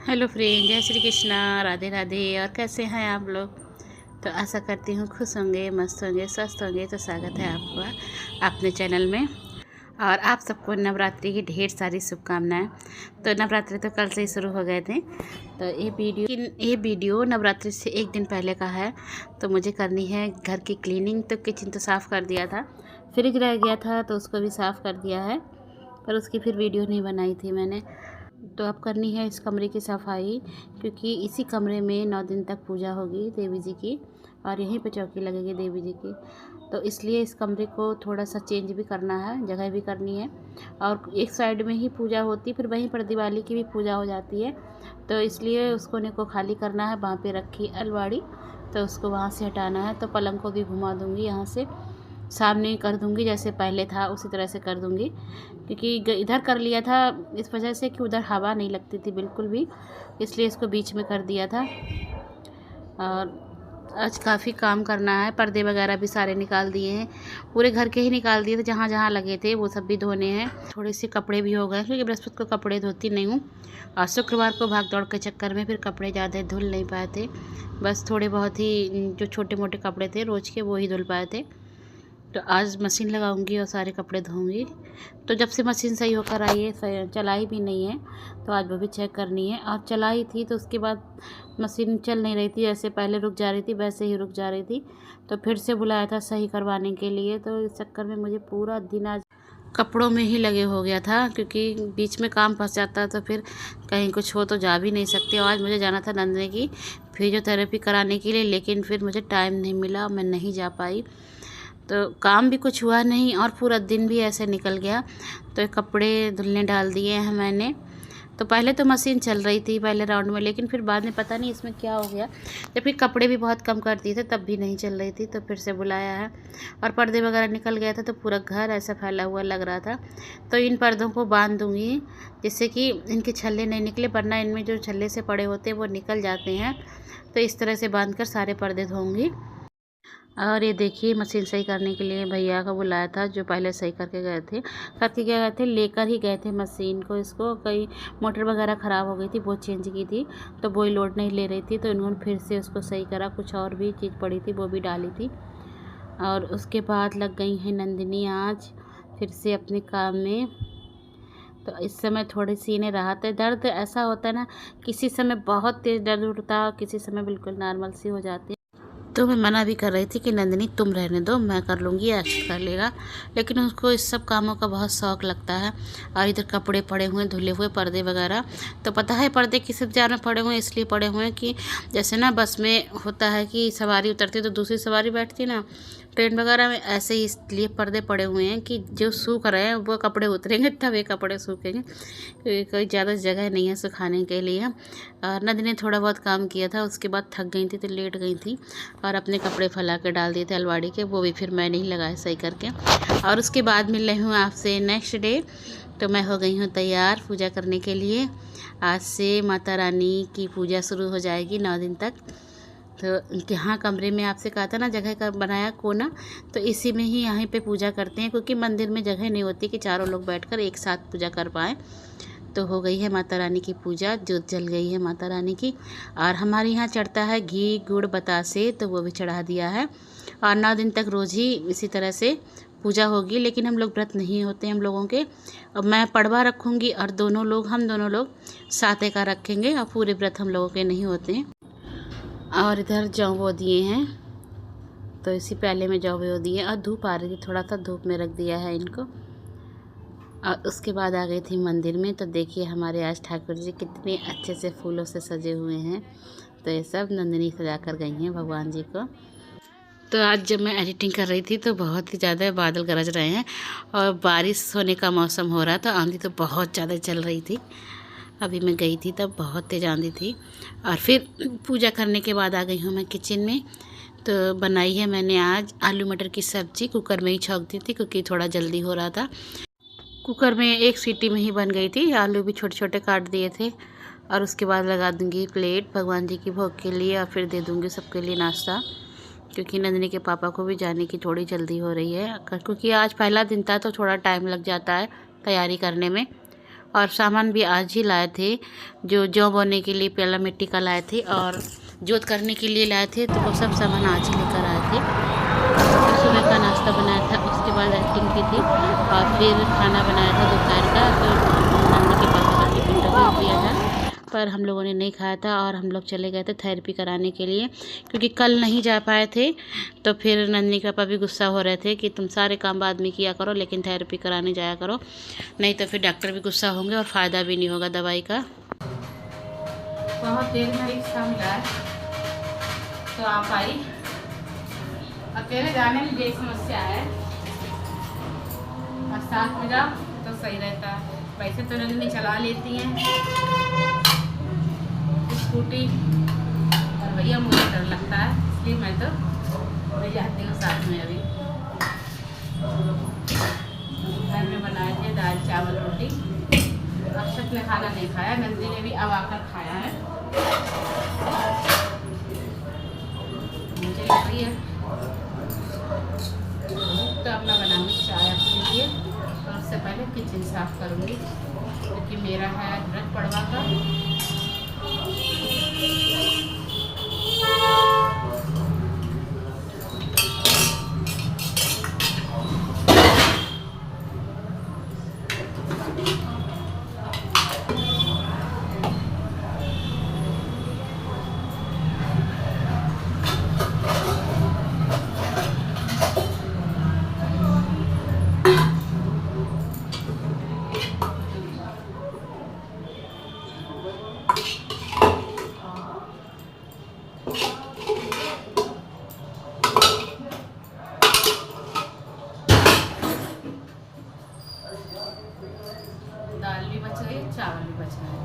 Hello friend, जय श्री कृष्णा, राधे राधे। और कैसे हैं आप लोग? तो आशा करती हूँ खुश होंगे, मस्त होंगे, स्वस्थ होंगे। तो स्वागत है आपका अपने चैनल में। और आप सबको नवरात्रि की ढेर सारी शुभकामनाएं। तो नवरात्रि तो कल से ही शुरू हो गए थे। तो ये वीडियो नवरात्रि से एक दिन पहले का है। तो मुझे करनी है घर की क्लीनिंग। तो किचन तो साफ़ कर दिया था, फ्रिज रह गया था तो उसको भी साफ़ कर दिया है, पर उसकी फिर वीडियो नहीं बनाई थी मैंने। तो अब करनी है इस कमरे की सफाई, क्योंकि इसी कमरे में 9 दिन तक पूजा होगी देवी जी की, और यहीं पे चौकी लगेगी देवी जी की। तो इसलिए इस कमरे को थोड़ा सा चेंज भी करना है, जगह भी करनी है। और एक साइड में ही पूजा होती, फिर वहीं पर दिवाली की भी पूजा हो जाती है। तो इसलिए उस कोने को खाली करना है। वहाँ पे रखी अलमारी, तो उसको वहाँ से हटाना है। तो पलंग को भी घुमा दूँगी, यहाँ से सामने कर दूँगी, जैसे पहले था उसी तरह से कर दूँगी। क्योंकि इधर कर लिया था इस वजह से कि उधर हवा नहीं लगती थी बिल्कुल भी, इसलिए इसको बीच में कर दिया था। और आज काफ़ी काम करना है। पर्दे वगैरह भी सारे निकाल दिए हैं, पूरे घर के ही निकाल दिए थे, जहाँ जहाँ लगे थे वो सब भी धोने हैं। थोड़े से कपड़े भी हो गए, क्योंकि बृहस्पति को कपड़े धोती नहीं हूँ, और शुक्रवार को भाग दौड़ के चक्कर में फिर कपड़े ज़्यादा धुल नहीं पाए थे। बस थोड़े बहुत ही जो छोटे मोटे कपड़े थे रोज़ के, वो ही धुल पाए थे। तो आज मशीन लगाऊंगी और सारे कपड़े धोऊंगी। तो जब से मशीन सही होकर आई है, चलाई भी नहीं है, तो आज वो भी चेक करनी है। और चलाई थी तो उसके बाद मशीन चल नहीं रही थी, जैसे पहले रुक जा रही थी वैसे ही रुक जा रही थी। तो फिर से बुलाया था सही करवाने के लिए। तो इस चक्कर में मुझे पूरा दिन आज कपड़ों में ही लगे हो गया था, क्योंकि बीच में काम फंस जाता है तो फिर कहीं कुछ हो तो जा भी नहीं सकते। आज मुझे जाना था नंदने की फिजियोथेरेपी कराने के लिए, लेकिन फिर मुझे टाइम नहीं मिला, मैं नहीं जा पाई। तो काम भी कुछ हुआ नहीं और पूरा दिन भी ऐसे निकल गया। तो कपड़े धुलने डाल दिए हैं मैंने। तो पहले तो मशीन चल रही थी पहले राउंड में, लेकिन फिर बाद में पता नहीं इसमें क्या हो गया, जब फिर कपड़े भी बहुत कम कर दिए थे तब भी नहीं चल रही थी। तो फिर से बुलाया है, और पर्दे वगैरह निकल गया था, तो पूरा घर ऐसा फैला हुआ लग रहा था। तो इन पर्दों को बांध दूँगी, जिससे कि इनके छल्ले नहीं निकले, वरना इनमें जो छल्ले से पड़े होते हैं वो निकल जाते हैं। तो इस तरह से बांध कर सारे पर्दे धोऊँगी। और ये देखिए, मशीन सही करने के लिए भैया को बुलाया था, जो पहले सही करके गए थे, लेकर ही गए थे मशीन को। इसको कई मोटर वगैरह ख़राब हो गई थी, वो चेंज की थी, तो वो लोड नहीं ले रही थी। तो इन्होंने फिर से उसको सही करा, कुछ और भी चीज़ पड़ी थी वो भी डाली थी। और उसके बाद लग गई हैं नंदिनी आज फिर से अपने काम में। तो इस समय थोड़ी सी इन्हें राहत है। दर्द ऐसा होता है ना, किसी समय बहुत तेज़ दर्द उठता है, किसी समय बिल्कुल नॉर्मल सी हो जाती है। तो मैं मना भी कर रही थी कि नंदिनी तुम रहने दो, मैं कर लूँगी, एक्शन कर लेगा, लेकिन उसको इस सब कामों का बहुत शौक़ लगता है। और इधर कपड़े पड़े हुए हैं, धुले हुए पर्दे वगैरह। तो पता है पर्दे किस इंतजार में पड़े हुए हैं, इसलिए पड़े हुए हैं कि जैसे ना बस में होता है कि सवारी उतरती तो दूसरी सवारी बैठती ना, ट्रेन वगैरह में, ऐसे ही इसलिए पर्दे पड़े हुए हैं कि जो सूख रहे हैं वो कपड़े उतरेंगे तब ये कपड़े सूखेंगे, क्योंकि कोई ज़्यादा जगह नहीं है सुखाने के लिए। और नदी ने थोड़ा बहुत काम किया था, उसके बाद थक गई थी तो लेट गई थी, और अपने कपड़े फैला के डाल दिए थे अलमारी के, वो भी फिर मैंने ही लगाए सही करके। और उसके बाद मिल रही हूँ आपसे नेक्स्ट डे। तो मैं हो गई हूँ तैयार पूजा करने के लिए। आज से माता रानी की पूजा शुरू हो जाएगी 9 दिन तक। तो यहाँ कमरे में आपसे कहा था ना जगह का बनाया कोना, तो इसी में ही यहीं पे पूजा करते हैं, क्योंकि मंदिर में जगह नहीं होती कि चारों लोग बैठकर एक साथ पूजा कर पाएँ। तो हो गई है माता रानी की पूजा, जोत जल गई है माता रानी की। और हमारे यहाँ चढ़ता है घी गुड़ बतासे, तो वो भी चढ़ा दिया है। और 9 दिन तक रोज़ ही इसी तरह से पूजा होगी, लेकिन हम लोग व्रत नहीं होते हम लोगों के। अब मैं पड़वा रखूँगी और हम दोनों लोग साते का रखेंगे, और पूरे व्रत हम लोगों के नहीं होते हैं। और इधर जौ बो दिए हैं, तो इसी प्याले में जौ बो दिए, और धूप आ रही थी, थोड़ा सा धूप में रख दिया है इनको। और उसके बाद आ गई थी मंदिर में। तो देखिए हमारे आज ठाकुर जी कितने अच्छे से फूलों से सजे हुए हैं। तो ये सब नंदिनी सजा कर गई हैं भगवान जी को। तो आज जब मैं एडिटिंग कर रही थी तो बहुत ही ज़्यादा बादल गरज रहे हैं, और बारिश होने का मौसम हो रहा था, आंधी तो बहुत ज़्यादा चल रही थी। अभी मैं गई थी तब बहुत तेज़ आंधी थी। और फिर पूजा करने के बाद आ गई हूँ मैं किचन में। तो बनाई है मैंने आज आलू मटर की सब्ज़ी, कुकर में ही छौंक दी थी क्योंकि थोड़ा जल्दी हो रहा था। कुकर में एक सीटी में ही बन गई थी। आलू भी छोटे छोटे काट दिए थे। और उसके बाद लगा दूंगी प्लेट भगवान जी की भोग के लिए, और फिर दे दूंगी सबके लिए नाश्ता, क्योंकि नंदिनी के पापा को भी जाने की थोड़ी जल्दी हो रही है, क्योंकि आज पहला दिन था तो थोड़ा टाइम लग जाता है तैयारी करने में। और सामान भी आज ही लाए थे। जो जौ बोने के लिए पहला मिट्टी का लाए थे और जोत करने के लिए लाए थे, तो वो सब सामान आज ही लेकर आए थे। तो सुबह का नाश्ता बनाया था, उसके बाद एक्टिंग की थी और फिर खाना बनाया था दोपहर का। तो मम्मी के पापा का टिफिन भेज दिया था, पर हम लोगों ने नहीं खाया था और हम लोग चले गए थे थेरेपी कराने के लिए, क्योंकि कल नहीं जा पाए थे। तो फिर नंदनी के पापा भी गुस्सा हो रहे थे कि तुम सारे काम बाद में किया करो, लेकिन थेरेपी कराने जाया करो, नहीं तो फिर डॉक्टर भी गुस्सा होंगे और फ़ायदा भी नहीं होगा दवाई का। बहुत देर में रिक्शा मिला तो आप आई। अकेले जाने में यही समस्या है, और साथ में जाओ तो सही रहता है। वैसे तो नंदनी चला लेती हैं स्कूटी, और भैया मुझे डर लगता है, इसलिए मैं तो नहीं जाती हूँ साथ में। अभी घर में बनाए थे दाल चावल रोटी। अक्षत ने खाना नहीं खाया, नंदी ने भी अब आकर खाया है। मुझे लग रही है तो अपना बनाऊंगी चाय अपने लिए, और उससे पहले किचन साफ करूँगी, क्योंकि मेरा है व्रत पड़वा का। दाल भी बच गई, चावल भी बच गए।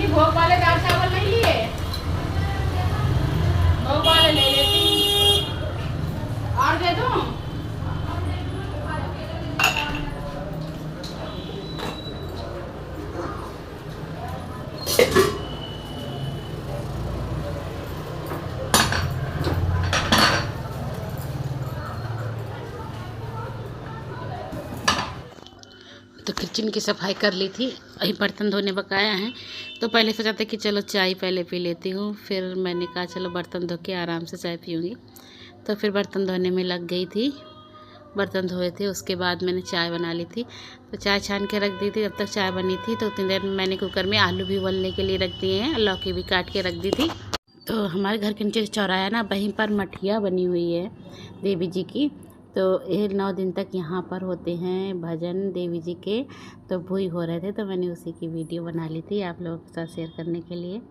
भोग वाले दाल चावल नहीं लिए, भोग वाले ले लेती और दे दूं। तो किचन की सफाई कर ली थी, अभी बर्तन धोने बकाया हैं। तो पहले सोचा था कि चलो चाय पहले पी लेती हूँ, फिर मैंने कहा चलो बर्तन धो के आराम से चाय पीऊँगी। तो फिर बर्तन धोने में लग गई थी, बर्तन धोए थे, उसके बाद मैंने चाय बना ली थी। तो चाय छान के रख दी थी, जब तक चाय बनी थी तो उतनी देर में मैंने कुकर में आलू भी उबलने के लिए रख दिए हैं, लौकी भी काट के रख दी थी। तो हमारे घर के नीचे चौराहा ना, वहीं पर मठिया बनी हुई है देवी जी की। तो ये 9 दिन तक यहाँ पर होते हैं भजन देवी जी के, तो वही हो रहे थे, तो मैंने उसी की वीडियो बना ली थी आप लोगों के साथ शेयर करने के लिए।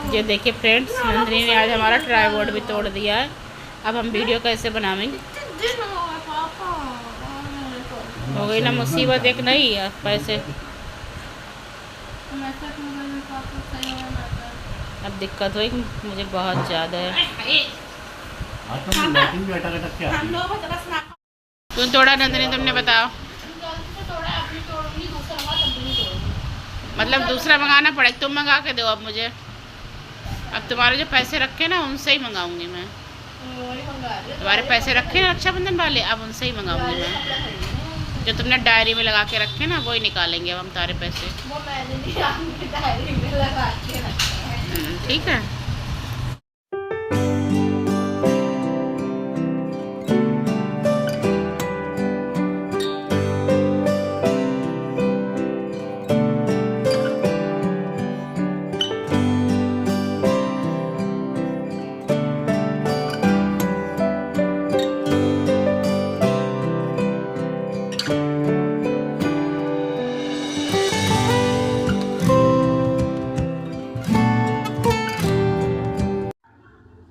ये देखिए फ्रेंड्स, नंदिनी ने आज हमारा ट्राइपॉड भी तोड़ दिया है। अब हम वीडियो कैसे बनावेंगे? हो गई ना मुसीबत एक, नहीं है पैसे। अब दिक्कत हुई मुझे बहुत ज़्यादा है। तुम तोड़ा नंदिनी, तुमने बताओ। मतलब दूसरा मंगाना पड़ेगा, तुम मंगा के दो अब मुझे। अब तुम्हारे जो पैसे रखे ना उनसे ही मंगाऊंगी मैं। तुम्हारे पैसे रखे ना रक्षाबंधन वाले, अब उनसे ही मंगाऊंगी मैं। जो तुमने डायरी में लगा के रखे ना, वो ही निकालेंगे अब हम तारे पैसे। वो मैंने भी डायरी में लगा के रखे हैं। ठीक है।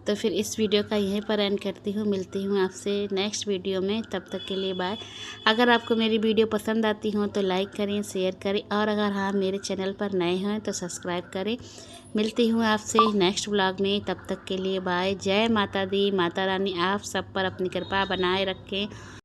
तो फिर इस वीडियो का यहीं पर एंड करती हूँ। मिलती हूँ आपसे नेक्स्ट वीडियो में, तब तक के लिए बाय। अगर आपको मेरी वीडियो पसंद आती हो तो लाइक करें, शेयर करें, और अगर हाँ मेरे चैनल पर नए हैं तो सब्सक्राइब करें। मिलती हूँ आपसे नेक्स्ट व्लॉग में, तब तक के लिए बाय। जय माता दी। माता रानी आप सब पर अपनी कृपा बनाए रखें